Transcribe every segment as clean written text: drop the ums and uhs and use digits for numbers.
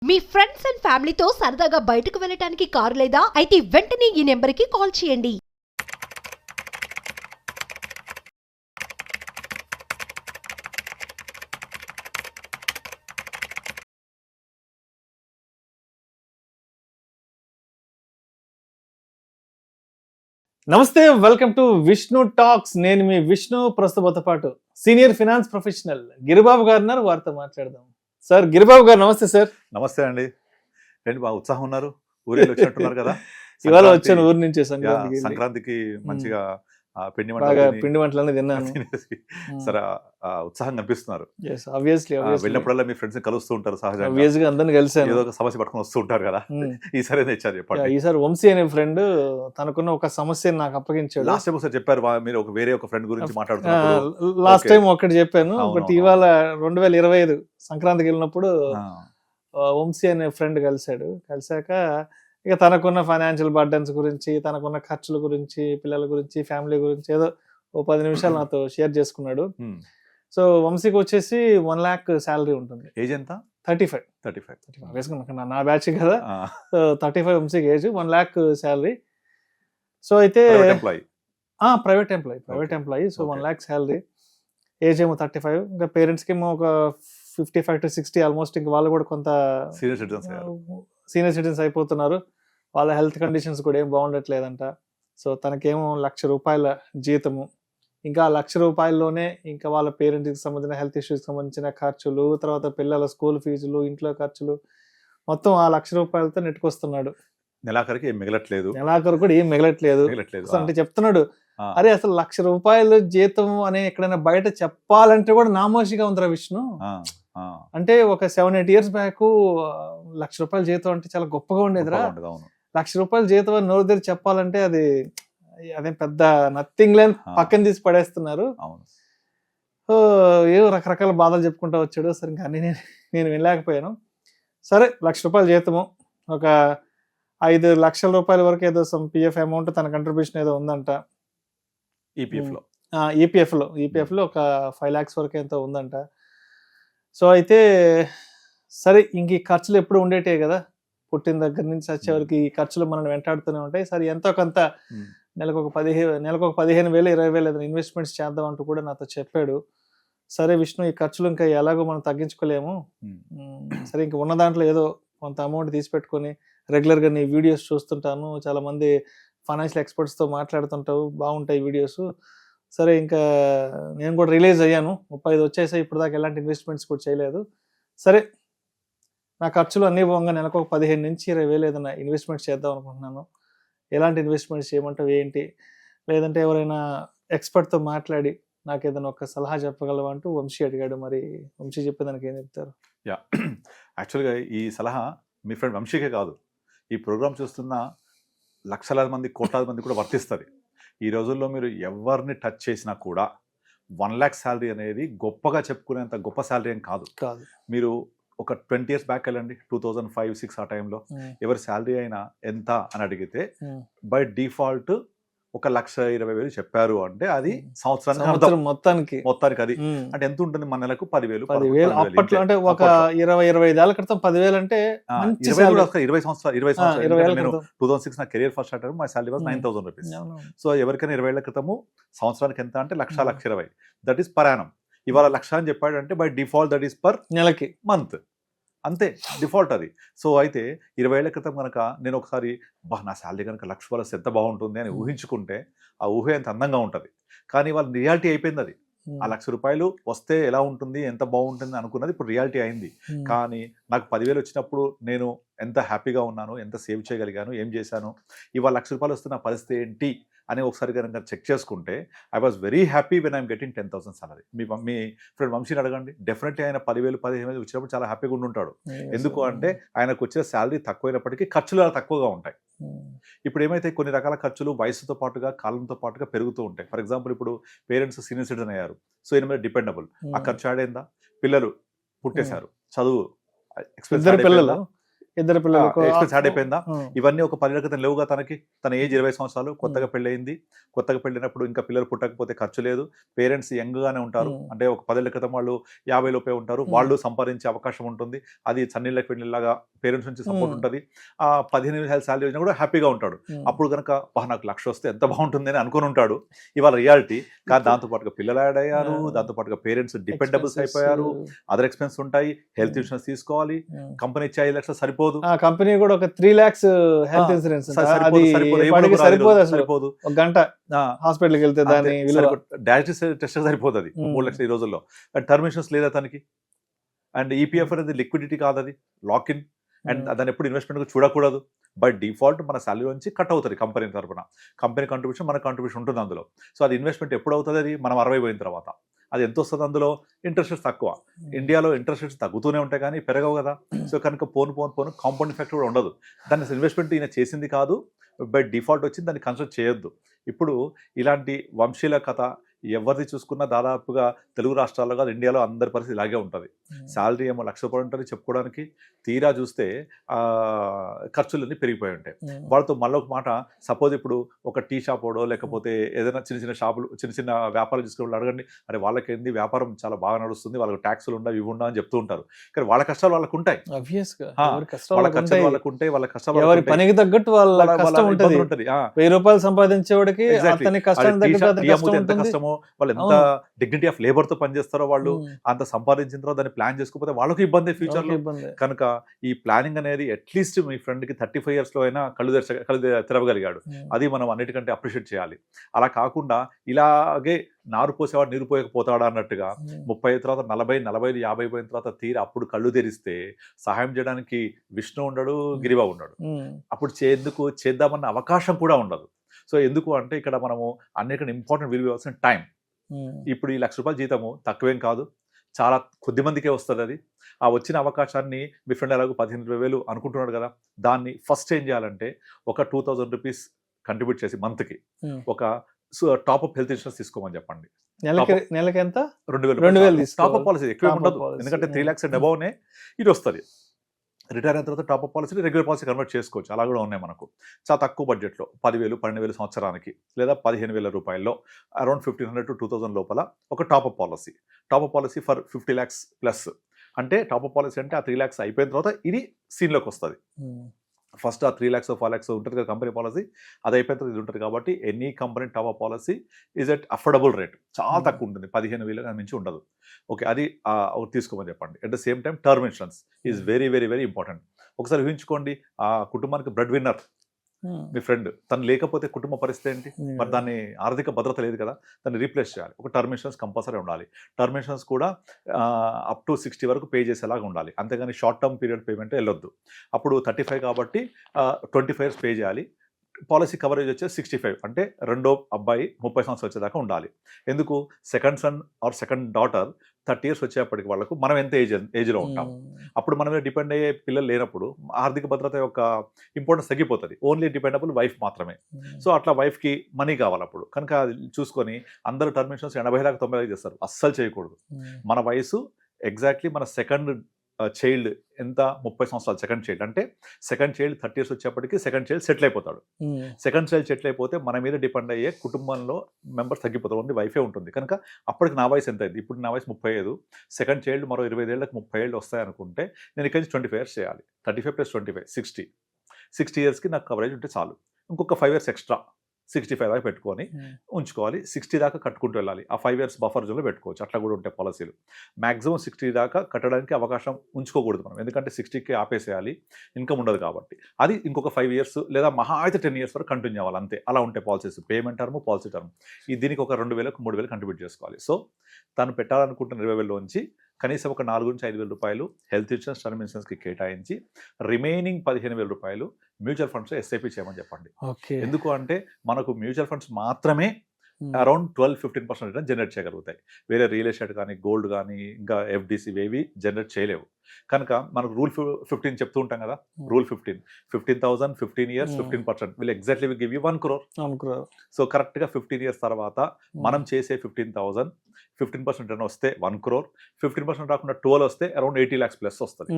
Me friends and ఫ్యామిలీతో సరదాగా బయటకు వెళ్ళటానికి కారు లేదా అయితే వెంటనే ఈ నెంబర్కి కాల్ చేయండి. నమస్తే, వెల్కమ్ టు విష్ణు టాక్స్. నేను మీ విష్ణు. ప్రస్తుతంతో పాటు సీనియర్ ఫినాన్స్ ప్రొఫెషనల్ గిరిబాబు గారు ఉన్నారు. వారితో మాట్లాడదాం. సార్, గిరిబాబు గారు నమస్తే. సార్ నమస్తే అండి. ఏంటి బాగా ఉత్సాహం ఉన్నారు? ఊరేళ్ళు వచ్చినట్టున్నారు కదా? ఇవాళ వచ్చాను ఊరి నుంచి. సంక్రాంతికి మంచిగా పిండి వంటలన్నీ తిన్నాను. సరే, ఉత్సాహం కనిపిస్తున్నారు. వెళ్ళినప్పుడల్లా మీ ఫ్రెండ్స్ కలుస్తూ ఉంటారు సహజంగా. ఆబ్వియస్గా అందరిని కలిసాను. ఏదో ఒక సమస్య పట్టుకొని వస్తూ ఉంటారు కదా. ఈసారి ఏదో ఇచ్చారు చెప్పండి. ఈసారి వంశీ అనే ఫ్రెండ్ తనకున్న ఒక సమస్యను నాకు అప్పగించాడు. లాస్ట్ టైం ఒకసారి చెప్పారు మీరు వేరే ఒక ఫ్రెండ్ గురించి మాట్లాడుతున్నారు. లాస్ట్ టైం ఒకటి చెప్పాను. ఒకటి ఇవాళ 2025 సంక్రాంతికి వెళ్ళినప్పుడు వంశీ అనే ఫ్రెండ్ కలిసాక ఇక తనకున్న ఫైనాన్షియల్ బర్డన్స్ గురించి, తనకున్న ఖర్చుల గురించి, పిల్లల గురించి, ఫ్యామిలీ గురించి ఏదో 10 నిమిషాలు నాతో షేర్ చేసుకున్నాడు. సో వంశీకి వచ్చేసి 1 lakh శాలరీ ఉంటుంది. ఏజ్ ఎంత? 35. నా బ్యాచ్ కదా. సో 35 వంశీకి ఏజ్, 1 lakh శాలరీ. సో అయితే private employee. So 1 lakh salary, age ఏమో 35. ఇంకా పేరెంట్స్కి ఏమో ఒక 55 to 60 ఆల్మోస్ట్. ఇంకా వాళ్ళు కూడా కొంత సీనియర్ సిటిజన్స్ అయిపోతున్నారు. వాళ్ళ హెల్త్ కండిషన్స్ కూడా ఏం బాగుండట్లేదంట. సో తనకేమో ₹1,00,000 జీతము. ఇంకా ₹1,00,000లోనే ఇంకా వాళ్ళ పేరెంట్స్కి సంబంధించిన హెల్త్ ఇష్యూస్కి సంబంధించిన ఖర్చులు, తర్వాత పిల్లల స్కూల్ ఫీజులు, ఇంట్లో ఖర్చులు, మొత్తం ఆ ₹1,00,000తో నెట్టుకొస్తున్నాడు. నెలాఖరికి ఏం మిగలట్లేదు. నెలాఖరు కూడా ఏం మిగలట్లేదు. అంటే చెప్తున్నాడు, అరే అసలు ₹1,00,000 జీతం అని ఎక్కడైనా బయట చెప్పాలంటే కూడా నామోషిగా ఉందిరా విష్ణు. అంటే ఒక 7-8 years బ్యాక్ ₹1,00,000 జీతం అంటే చాలా గొప్పగా ఉండేదిరా. ₹1,00,000 జీతం అని నోరు తెరిచి చెప్పాలంటే అదేం పెద్ద నథింగ్ లేని పక్కన తీసి పడేస్తున్నారు. సో ఏవో రకరకాల బాధలు చెప్పుకుంటూ వచ్చాడు. సరే ఇంకా అన్ని నేను వినలేకపోయాను. సరే, ₹1,00,000 జీతము, ఒక ₹5 లక్షల వరకు ఏదో సమ్ పిఎఫ్ అమౌంట్ తన కంట్రిబ్యూషన్ ఏదో ఉందంట. ఈపీఎఫ్లో ఒక 5 lakhs వరకు ఎంతో ఉందంట. సో అయితే సరే, ఇంక ఈ ఖర్చులు ఎప్పుడు ఉండేటే కదా, పుట్టిన దగ్గర నుంచి వచ్చే వరకు ఈ ఖర్చులు మనం వెంటాడుతూనే ఉంటాయి. సరే, ఎంతో కొంత నెలకు ఒక 15,000 20,000 ఏదైనా ఇన్వెస్ట్మెంట్స్ చేద్దాం అంటూ కూడా నాతో చెప్పాడు. సరే విష్ణు, ఈ ఖర్చులు ఇంకా ఎలాగో మనం తగ్గించుకోలేము. సరే, ఇంక ఉన్న దాంట్లో ఏదో కొంత అమౌంట్ తీసి పెట్టుకొని రెగ్యులర్గా నీ వీడియోస్ చూస్తుంటాను, చాలా మంది ఫైనాన్షియల్ ఎక్స్పర్ట్స్తో మాట్లాడుతుంటావు, బాగుంటాయి వీడియోస్. సరే, ఇంకా నేను కూడా రిలీజ్ అయ్యాను, 35 వచ్చేసాయి. ఇప్పుడు దాకా ఎలాంటి ఇన్వెస్ట్మెంట్స్ కూడా చేయలేదు. సరే, నా ఖర్చులు అన్నీ పోగా నెలకు ఒక 15,000 నుంచి 20,000 ఏదైనా ఇన్వెస్ట్మెంట్స్ చేద్దాం అనుకుంటున్నాను. ఎలాంటి ఇన్వెస్ట్మెంట్స్ చేయమంటావు ఏంటి, లేదంటే ఎవరైనా ఎక్స్పర్ట్తో మాట్లాడి నాకు ఏదైనా ఒక సలహా చెప్పగలవా అంటూ వంశీ అడిగాడు. మరి వంశీ చెప్పేదానికి ఏం చెప్తారు? యాక్చువల్గా ఈ సలహా మీ ఫ్రెండ్ వంశీకే కాదు, ఈ ప్రోగ్రామ్ చూస్తున్న లక్షలాది మంది, కోట్లాది మంది కూడా వర్తిస్తుంది. ఈ రోజుల్లో మీరు ఎవరిని టచ్ చేసినా కూడా 1 lakh శాలరీ అనేది గొప్పగా చెప్పుకునేంత గొప్ప శాలరీ ఏం కాదు. మీరు ఒక 20 years బ్యాక్ వెళ్ళండి, 2005-06 ఆ టైంలో ఎవరి శాలరీ అయినా ఎంత అని అడిగితే బై డిఫాల్ట్ 1,20,000 చెప్పారు అంటే అది సంవత్సరానికి మొత్తానికి అది అంటే ఎంత ఉంటుంది? మన నెలకు 10,000. అప్పట్లో అంటే ఒక 20-25 ఏళ్ల క్రితం 10,000 అంటే 20 సంవత్సరాలు. నేను 2006 నా career first start, my salary was ₹9,000. So ఎవరికైనా 20 ఏళ్ల క్రితము సంవత్సరానికి ఎంత అంటే 1,20,000. That is per annum. ఇవాళ 1,00,000 అని చెప్పాడు అంటే by default that is per నెలకి, మంత్, అంతే డిఫాల్ట్ అది. సో అయితే 20 ఏళ్ల క్రితం కనుక నేను ఒకసారి నా శాలరీ కనుక ₹1,00,000 ఎంత బాగుంటుంది అని ఊహించుకుంటే ఆ ఊహ ఎంత అందంగా ఉంటుంది. కానీ వాళ్ళ రియాలిటీ అయిపోయింది. అది ఆ ₹1,00,000 వస్తే ఎలా ఉంటుంది, ఎంత బాగుంటుంది అనుకున్నది ఇప్పుడు రియాలిటీ అయింది. కానీ నాకు 10,000 వచ్చినప్పుడు నేను ఎంత హ్యాపీగా ఉన్నాను, ఎంత సేవ్ చేయగలిగాను, ఏం చేశాను, ఇవాళ ₹1,00,000 వస్తున్న పరిస్థితి ఏంటి అని ఒకసారి కనుక చెక్ చేసుకుంటే I was very happy when I'm getting 10,000 salary. మీ ఫ్రెండ్ వంశీని అడగండి, డెఫినెట్లీ ఆయన 10,000 15,000 వచ్చినప్పుడు చాలా హ్యాపీగా ఉండుంటాడు. ఎందుకు అంటే ఆయనకు వచ్చే శాలరీ తక్కువైనప్పటికీ ఖర్చులు తక్కువగా ఉంటాయి. ఇప్పుడు ఏమైతే కొన్ని రకాల ఖర్చులు వయసుతో పాటుగా కాలంతో పాటుగా పెరుగుతూ ఉంటాయి. ఫర్ ఎగ్జాంపుల్, ఇప్పుడు పేరెంట్స్ సీనియర్ సిటిజన్ అయ్యారు, సో ఈయన మీద డిపెండబుల్. ఆ ఖర్చు ఆడేందా? పిల్లలు పుట్టేశారు, చదువు, పిల్లలు ఇద్దరు పిల్లలకు ఎక్స్పెన్స్ యాడ్ అయిపోయిందా, ఇవన్నీ ఒక 10 ఏళ్ల క్రితం లేవుగా తనకి. తన ఏజ్ 20 సంవత్సరాలు, కొత్తగా పెళ్ళయింది. కొత్తగా పెళ్ళినప్పుడు ఇంకా పిల్లలు పుట్టకపోతే ఖర్చు లేదు. పేరెంట్స్ యంగ్ గానే ఉంటారు, అంటే ఒక 10 ఏళ్ల క్రితం వాళ్ళు 50 లోపే ఉంటారు, వాళ్ళు సంపాదించే అవకాశం ఉంటుంది. అది చన్నీళ్ళకి వెళ్ళేలాగా పేరెంట్స్ నుంచి సపోర్ట్ ఉంటుంది. ఆ 15,000 శాలరీ వచ్చినా కూడా హ్యాపీగా ఉంటాడు. అప్పుడు కనుక నాకు 1,00,000 వస్తే ఎంత బాగుంటుంది అని అనుకుని ఉంటాడు. ఇవాళ రియాలిటీ. కానీ దాంతో పాటుగా పిల్లలు యాడ్ అయ్యారు, దాంతో పాటుగా పేరెంట్స్ డిపెండబుల్స్ అయిపోయారు, అదర్ ఎక్స్పెన్స్ ఉంటాయి, హెల్త్ ఇన్సూరెన్స్ తీసుకోవాలి, కంపెనీ ఇచ్చే 5 లక్షలు సరిపోదు, కంపెనీ కూడా ఒక 3 lakhs హెల్త్ ఇన్సూరెన్స్ సరిపోదు. ఒక గంట హాస్పిటల్కి వెళ్తే దాని డయాలసిస్ టెస్ట్ సరిపోదు, అది 3 లక్షలు ఈ రోజుల్లో. అండ్ టర్మ్ ఇన్సూరెన్స్ లేదా తనకి. అండ్ ఈపీఎఫ్ అనేది లిక్విడిటీ కాదు, అది లాక్ ఇన్. అండ్ దాన్ని ఎప్పుడు ఇన్వెస్ట్మెంట్ చూడకూడదు. బై డిఫాల్ట్ మన శాలరీ నుంచి కట్ అవుతుంది కంపెనీ తరఫున. కంపెనీ కంట్రిబ్యూషన్ మన కంట్రిబ్యూషన్ ఉంటుంది అందులో. సో అది ఇన్వెస్ట్మెంట్ ఎప్పుడు అవుతుంది, అది మనం 60 పోయిన తర్వాత. అది ఎంత వస్తుంది అందులో? ఇంట్రెస్ట్ రేట్స్ తక్కువ. ఇండియాలో ఇంట్రెస్ట్ రేట్స్ తగ్గుతూనే ఉంటాయి కానీ పెరగవు కదా. సో కనుక పోను కాంపౌండ్ ఎఫెక్ట్ కూడా ఉండదు. దాన్ని ఇన్వెస్ట్మెంట్ ఈయన చేసింది కాదు, బై డిఫాల్ట్ వచ్చింది, దాన్ని కన్సిడర్ చేయొద్దు. ఇప్పుడు ఇలాంటి వంశీల కథ ఎవరిది చూసుకున్నా దాదాపుగా తెలుగు రాష్ట్రాల్లో కాదు, ఇండియాలో అందరి పరిస్థితి ఇలాగే ఉంటుంది. శాలరీ ఏమో 1,00,000 రూపాయలు ఉంటుంది చెప్పుకోవడానికి, తీరా చూస్తే ఖర్చులన్నీ పెరిగిపోయి ఉంటాయి. వాళ్ళతో మళ్ళీ ఒక మాట, సపోజ్ ఇప్పుడు ఒక టీ షాప్ ఓడో లేకపోతే ఏదైనా చిన్న చిన్న షాపులు, చిన్న చిన్న వ్యాపారాలు చేసుకునే వాళ్ళు అడగండి, అరే వాళ్ళకేంది వ్యాపారం చాలా బాగా నడుస్తుంది, వాళ్ళకి ట్యాక్సులు ఉండవు ఇవి ఉండవు అని చెప్తూ ఉంటారు. కానీ వాళ్ళ కష్టాలు వాళ్ళకు ఉంటాయి, వాళ్ళ ఖర్చులు వాళ్ళకు ఉంటాయి, వాళ్ళ కష్టాలు పనికి తగ్గట్టు వాళ్ళ ఉంటుంది. 1000 రూపాయలు సంపాదించేవాడికి కష్టమో, వాళ్ళు ఎంత డిగ్నిటీ ఆఫ్ లేబర్ తో పనిచేస్తారో, వాళ్ళు అంత సంపాదించిన తర్వాత దాన్ని ప్లాన్ చేసుకోకపోతే వాళ్ళకి ఇబ్బంది ఫ్యూచర్ లో. కనుక ఈ ప్లానింగ్ అనేది అట్లీస్ట్ మీ ఫ్రెండ్ కి 35 years లో అయినా కళ్ళు తెరవగలిగాడు, అది మనం అన్నిటికంటే అప్రిషియేట్ చేయాలి. అలా కాకుండా ఇలాగే నారు పోసేవాడు నీరు పోయకపోతాడా అన్నట్టుగా 30 తర్వాత 40, 45, 50 పోయిన తర్వాత తీరా అప్పుడు కళ్ళు తెరిస్తే సహాయం చేయడానికి విష్ణు ఉండడు, గిరిబాబు ఉండడు. అప్పుడు చేద్దామన్న అవకాశం కూడా ఉండదు. సో ఎందుకు అంటే ఇక్కడ మనము అన్నిటికంటే ఇంపార్టెంట్ విలువ ఇవ్వాల్సిన టైం. ఇప్పుడు ఈ 1,00,000 రూపాయల జీతము తక్కువేం కాదు, చాలా కొద్ది మందికే వస్తుంది. అది ఆ వచ్చిన అవకాశాన్ని మీ ఫ్రెండ్ ఎలాగో 15,000 అనుకుంటున్నాడు కదా, దాన్ని ఫస్ట్ ఏం చేయాలంటే ఒక 2,000 రూపీస్ కంట్రిబ్యూట్ చేసి మంత్కి ఒక టాప్అప్ హెల్త్ ఇన్సూరెన్స్ తీసుకోమని చెప్పండి. నెలకి ఎంత? 2,000 టాప్అప్ పాలసీ. ఎక్కువ ఉండదు, ఎందుకంటే 3 lakhs అండ్ అబౌవ్నే ఇది వస్తుంది. రిటైర్ అయిన తర్వాత టాప్అప్ పాలసీని రెగ్యులర్ పాలసీ కన్వర్ట్ చేసుకోవచ్చు, అలా కూడా ఉన్నాయి మనకు. చాలా తక్కువ బడ్జెట్లో 10,000, 12,000 సంవత్సరానికి, లేదా 15,000 రూపాయల్లో అరౌండ్ 1,500 to 2,000 లోపల ఒక top-up policy for 50 lakhs plus. అంటే టాప్అప్ పాలసీ అంటే ఆ 3 lakhs అయిపోయిన తర్వాత ఇది సీన్లోకి వస్తుంది. ఫస్ట్ ఆ 3 lakhs 4 lakhs ఉంటుంది కదా కంపెనీ పాలసీ, అది అయిపోయిన తర్వాత ఇది ఉంటుంది. కాబట్టి any company top-up policy is at affordable rate, చాలా తక్కువ ఉంటుంది, 15,000 మించి ఉండదు. ఓకే, అది తీసుకోమని చెప్పండి. At the same time term insurance is very very very important. ఒకసారి ఊహించుకోండి, ఆ కుటుంబానికి బ్రెడ్ విన్నర్ మీ ఫ్రెండ్, తను లేకపోతే కుటుంబ పరిస్థితి ఏంటి? మరి దాన్ని ఆర్థిక భద్రత లేదు కదా, దాన్ని రీప్లేస్ చేయాలి. ఒక టర్మ్ ఇన్సూరెన్స్ కంపల్సరీ ఉండాలి. టర్మ్ ఇన్సూరెన్స్ కూడా అప్ టు 60 వరకు పే చేసేలాగా ఉండాలి, అంతేగాని షార్ట్ టర్మ్ పీరియడ్ పేమెంట్ వెళ్ళొద్దు. అప్పుడు 35 కాబట్టి 25 years పే చేయాలి. పాలసీ కవరేజ్ వచ్చేసి 65, అంటే రెండో అబ్బాయి 30 సంవత్సరాలు వచ్చేదాకా ఉండాలి. ఎందుకు? Second son or second daughter 30 years వచ్చేప్పటికి వాళ్ళకు మనం ఎంత ఏజ్లో ఉంటాం, అప్పుడు మన మీద డిపెండ్ అయ్యే పిల్లలు లేనప్పుడు ఆర్థిక భద్రత యొక్క ఇంపార్టెన్స్ తగ్గిపోతుంది. ఓన్లీ డిపెండబుల్ వైఫ్ మాత్రమే. సో అట్లా వైఫ్కి మనీ కావాలి అప్పుడు. కనుక చూసుకొని అందరూ టర్మ్ ఇన్సూరెన్స్ 80 దాకా 90 చేస్తారు, అస్సలు చేయకూడదు. మన వయసు ఎగ్జాక్ట్లీ మన సెకండ్ చైల్డ్ ఎంత 30 సంవత్సరాలు సెకండ్ చైల్డ్, అంటే సెకండ్ చైల్డ్ 30 years వచ్చేప్పటికి సెకండ్ చైల్డ్ సెటిల్ అయిపోతాడు. సెకండ్ చైల్డ్ సెటిల్ అయిపోతే మన మీద డిపెండ్ అయ్యే కుటుంబంలో మెంబర్స్ తగ్గిపోతారు, ఓన్లీ వైఫే ఉంటుంది. కనుక అప్పటికి నా వయసు ఎంత అయింది? ఇప్పుడు నా వయసు 35, సెకండ్ చైల్డ్ మరో 25 ఏళ్ళకి 30 ఏళ్ళు వస్తాయనుకుంటే నేను ఇక్కడి నుంచి 25 years చేయాలి. 35 + 25 60 yearsకి నాకు కవరేజ్ ఉంటే చాలు. ఇంకొక 5 years ఎక్స్ట్రా 65 దాకా పెట్టుకొని ఉంచుకోవాలి. 60 దాకా కట్టుకుంటూ వెళ్ళాలి. ఆ 5 years బఫర్ జోన్లో పెట్టుకోవచ్చు, అట్లా కూడా ఉంటాయి పాలసీలు. మ్యాక్సిమం 60 దాకా కట్టడానికి అవకాశం ఉంచుకోకూడదు మనం, ఎందుకంటే 60కి ఆపేసేయాలి, ఇన్కమ్ ఉండదు కాబట్టి. అది ఇంకొక 5 years లేదా మహా అయితే 10 years వరకు కంటిన్యూ అవ్వాలి, అంతే. అలా ఉంటాయి policies, payment term, policy term. దీనికి ఒక 2,000, 3,000 కంట్రిబ్యూట్ చేసుకోవాలి. సో తను పెట్టాలనుకుంటున్న 20,000లోంచి కనీసం ఒక 4,000 నుంచి 5,000 రూపాయలు హెల్త్ ఇన్సూరెన్స్, టర్మ్ ఇన్సూరెన్స్కి కేటాయించి రిమైనింగ్ 15,000 రూపాయలు మ్యూచువల్ ఫండ్స్ ఎస్ఐపి చేయమని చెప్పండి. ఎందుకు అంటే మనకు మ్యూచువల్ ఫండ్స్ మాత్రమే అరౌండ్ 12-15% రిటర్న్ జనరేట్ చేయగలుగుతాయి. వేరే రియల్ ఎస్టేట్ కానీ, గోల్డ్ కానీ, ఇంకా ఎఫ్డిసి ఏవి జనరేట్ చేయలేవు. కనుక మనకు రూల్ 15 చెప్తూ ఉంటాం కదా, rule 15,000 15 years 15% will exactly give you 1 crore. So కరెక్ట్గా 15 years తర్వాత మనం చేసే 15,000 15% అని వస్తే 1 crore, 15% రాకుండా 12 వస్తే అరౌండ్ 80 lakhs ప్లస్ వస్తుంది.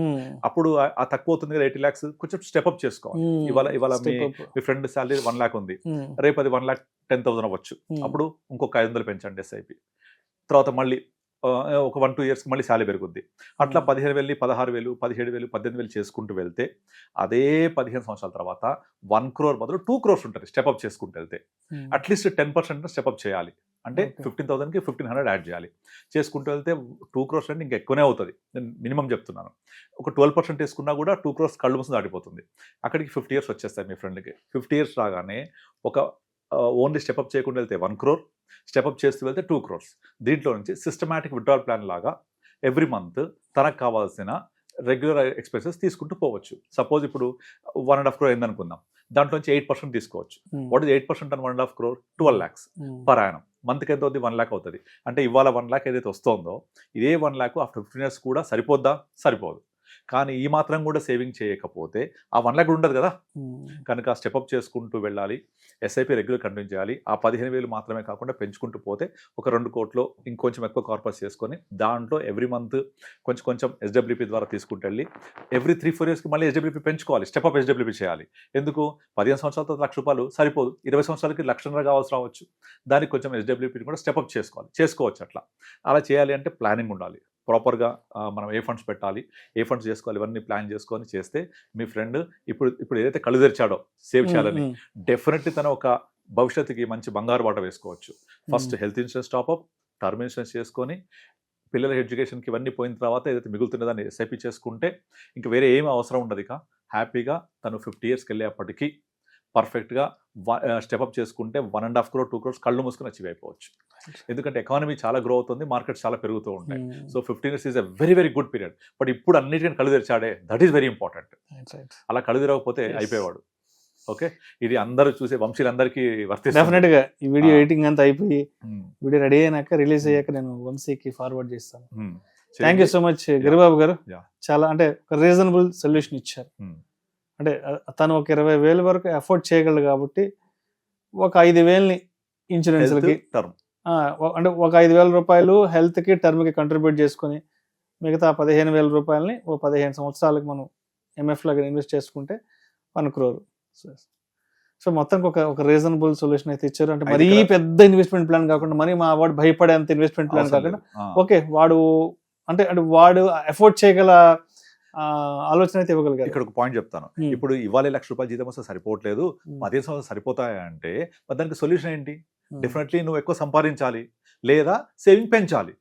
అప్పుడు ఆ తక్కువ అవుతుంది కదా 80 lakhs, కొంచెం స్టెప్అప్ చేసుకోవాలి. ఇవాళ మీ ఫ్రెండ్ శాలరీ 1 lakh ఉంది, రేపు అది 1,10,000 అవ్వచ్చు. అప్పుడు ఇంకొక 500 పెంచండి ఎస్ఐపి. తర్వాత మళ్ళీ ఒక 1-2 years మళ్ళీ శాలరీ పెరుగుద్ది. అట్లా 15,000, 16,000, 17,000, 18,000 చేసుకుంటూ వెళ్తే అదే 15 సంవత్సరాల తర్వాత 1 crore బదులు 2 crores ఉంటుంది స్టెప్అప్ చేసుకుంటూ వెళ్తే. అట్లీస్ట్ 10% స్టెప్అప్ చేయాలి. అంటే 15,000కి 1,500 యాడ్ చేయాలి. చేసుకుంటూ వెళ్తే 2 crores అంటే ఇంకా ఎక్కువనే అవుతుంది. నేను మినిమం చెప్తున్నాను. ఒక 12% వేసుకున్నా కూడా 2 crores కళ్ళు మూసి దాటిపోతుంది. అక్కడికి 50 years వచ్చేస్తాయి మీ ఫ్రెండ్కి. 50 years రాగానే ఒక ఓన్లీ స్టెప్అప్ చేయకుండా వెళ్తే 1 crore, స్టెప్అప్ చేస్తూ వెళ్తే 2 crores. దీంట్లో నుంచి సిస్టమాటిక్ విత్డ్రాల్ ప్లాన్ లాగా ఎవ్రీ మంత్ తనకు కావాల్సిన రెగ్యులర్ ఎక్స్పెన్సెస్ తీసుకుంటూ పోవచ్చు. సపోజ్ ఇప్పుడు 1.5 crore అయిందనుకుందాం, దాంట్లో నుంచి 8% తీసుకోవచ్చు. వాట్ ఇస్ 8% అని 1.5 crore? 12 lakhs per annum. మంత్కి ఎంత అవుతుంది? 1 lakh అవుతుంది. అంటే ఇవాళ 1 lakh ఏదైతే వస్తుందో ఇదే 1 lakh ఆఫ్టర్ 15 years కూడా సరిపోద్దా? సరిపోదు. కానీ ఈ మాత్రం కూడా సేవింగ్ చేయకపోతే ఆ 1 lakh ఉండదు కదా. కనుక స్టెప్అప్ చేసుకుంటూ వెళ్ళాలి. ఎస్ఐపి రెగ్యులర్ కంటిన్యూ చేయాలి. ఆ 15,000 మాత్రమే కాకుండా పెంచుకుంటూ పోతే ఒక 2 కోట్లు ఇంకొంచెం ఎక్కువ కార్పస్ చేసుకొని దాంట్లో ఎవ్రీ మంత్ కొంచెం ఎస్డబ్ల్యూపీ ద్వారా తీసుకుంటూ వెళ్ళి ఎవ్రీ 3-4 yearsకి మళ్ళీ ఎస్డబ్ల్యూపీ పెంచుకోవాలి. స్టెప్అప్ ఎస్డబ్ల్యూపీ చేయాలి. ఎందుకు? 15 సంవత్సరాలతో ₹1,00,000 సరిపోదు. 20 సంవత్సరాలకి ₹1,00,000 కావాల్సి రావచ్చు. దానికి కొంచెం ఎస్డబ్ల్యూపీని కూడా స్టెప్అప్ చేసుకోవచ్చు. అట్లా అలా చేయాలి అంటే ప్లానింగ్ ఉండాలి. ప్రాపర్గా మనం ఏ ఫండ్స్ పెట్టాలి, ఏ ఫండ్స్ చేసుకోవాలి, ఇవన్నీ ప్లాన్ చేసుకొని చేస్తే మీ ఫ్రెండ్ ఇప్పుడు ఏదైతే కళ్ళు తెరిచాడో సేవ్ చేయాలని డెఫినెట్లీ తన ఒక భవిష్యత్తుకి మంచి బంగారు బాట వేసుకోవచ్చు. First health insurance top-up, term insurance చేసుకొని పిల్లల ఎడ్యుకేషన్కి ఇవన్నీ పోయిన తర్వాత ఏదైతే మిగులుతున్నదాన్ని ఎస్ఐపి చేసుకుంటే ఇంకా వేరే ఏమీ అవసరం ఉండదు. ఇక హ్యాపీగా తను 50 yearsకి వెళ్ళేప్పటికీ పర్ఫెక్ట్గా స్టెప్అప్ చేసుకుంటే 1.5 crore, 2 crores కళ్ళు మూసుకొని అచీవ్ అయిపోవచ్చు. ఎందుకంటే ఎకానమీ చాలా గ్రో అవుతుంది, మార్కెట్స్ చాలా పెరుగుతూ ఉంటాయి. So 15 years is a very very good period. But ఇప్పుడు అన్నిటికీ కళ్ళు తెరిచాడే, దట్ ఈస్ వెరీ ఇంపార్టెంట్. అలా కళ్ళు తెరవకపోతే అయిపోయేవాడు. ఓకే, ఇది అందరూ చూసే వంశీలందరికీ వర్తిస్తుంది. డెఫినెట్ గా ఈ వీడియో ఎడిటింగ్ అంతా అయిపోయి వీడియో రెడీ అయినాక రిలీజ్ అయ్యాక నేను వంశీకి ఫార్వర్డ్ చేస్తాను. Thank you so much Giribabu గారు. చాలా అంటే ఒక రీజనబుల్ సొల్యూషన్ ఇచ్చారు. అంటే తను ఒక 20,000 వరకు అఫోర్డ్ చేయగలడు కాబట్టి ఒక 5,000ని ఇన్సూరెన్స్లకి టర్మ్ అంటే ఒక 5,000 రూపాయలు హెల్త్కి టర్మ్కి కంట్రిబ్యూట్ చేసుకుని మిగతా 15,000 రూపాయలని ఓ 15 సంవత్సరాలకు మనం ఎంఎఫ్ లాగా ఇన్వెస్ట్ చేసుకుంటే 1 crore. సో మొత్తం ఒక రీజనబుల్ సొల్యూషన్ అయితే ఇచ్చారు. అంటే మరీ పెద్ద ఇన్వెస్ట్మెంట్ ప్లాన్ కాకుండా మరీ మా వాడు భయపడేంత ఇన్వెస్ట్మెంట్ ప్లాన్ కాకుండా ఓకే వాడు అంటే వాడు అఫోర్డ్ చేయగల ఆలోచన అయితే ఇవ్వగలిగారు. ఇక్కడ ఒక పాయింట్ చెప్తాను. ఇప్పుడు ఇవాళ ₹1,00,000 జీతం వస్తే సరిపోవట్లేదు, 15 సంవత్సరాలు సరిపోతాయా అంటే దానికి సొల్యూషన్ ఏంటి? డెఫినెట్లీ నువ్వు ఎక్కువ సంపాదించాలి లేదా సేవింగ్ పెంచాలి.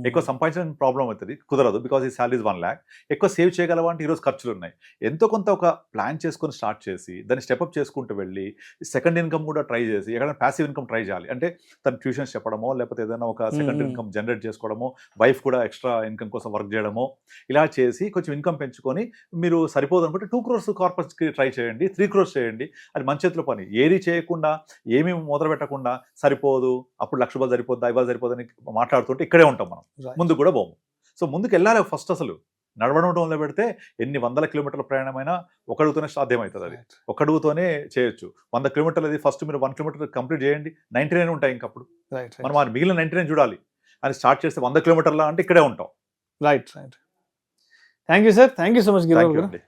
ఎక్కువ సంపాదించడం ప్రాబ్లం అవుతుంది, కుదరదు. బికాస్ ఈ శాలరీ 1 lakh. ఎక్కువ సేవ్ చేయగలవా అంటే ఈరోజు ఖర్చులు ఉన్నాయి. ఎంతో కొంత ఒక ప్లాన్ చేసుకొని స్టార్ట్ చేసి దాన్ని స్టెప్అప్ చేసుకుంటూ వెళ్ళి సెకండ్ ఇన్కమ్ కూడా ట్రై చేసి ఎక్కడైనా ప్యాసివ్ ఇన్కమ్ ట్రై చేయాలి. అంటే తన ట్యూషన్స్ చెప్పడమో లేకపోతే ఏదైనా ఒక సెకండ్ ఇన్కమ్ జనరేట్ చేసుకోవడమో, వైఫ్ కూడా ఎక్స్ట్రా ఇన్కమ్ కోసం వర్క్ చేయడమో, ఇలా చేసి కొంచెం ఇన్కమ్ పెంచుకొని మీరు సరిపోదు అనుకుంటే 2 crores కార్పస్కి ట్రై చేయండి, 3 crores చేయండి. అది మంచి చేతిలో పని. ఏది చేయకుండా ఏమీ మొదలు పెట్టకుండా సరిపోదు, అప్పుడు ₹1,00,000 సరిపోద్దా, ఇవాళ సరిపోదని మాట్లాడుతుంటే ఇక్కడే ఉంటాం మనం, ముందు కూడా పోము. సో ముందుకు వెళ్ళాలి. ఫస్ట్ అసలు నడవడం మొదలు పెడితే ఎన్ని 100 kilometers ప్రయాణమైనా ఒక అడుగుతోనే సాధ్యమవుతుంది. అది ఒక అడుగుతోనే చేయొచ్చు. 100 kilometers అది ఫస్ట్ మీరు 1 kilometer కంప్లీట్ చేయండి, 99 ఉంటాయి. ఇంకప్పుడు మనం ఆ మిగిలిన 99 చూడాలి అని స్టార్ట్ చేస్తే 100 kilometers అంటే ఇక్కడే ఉంటాం. Right. Thank you sir. Thank you so much Giribabu గారు.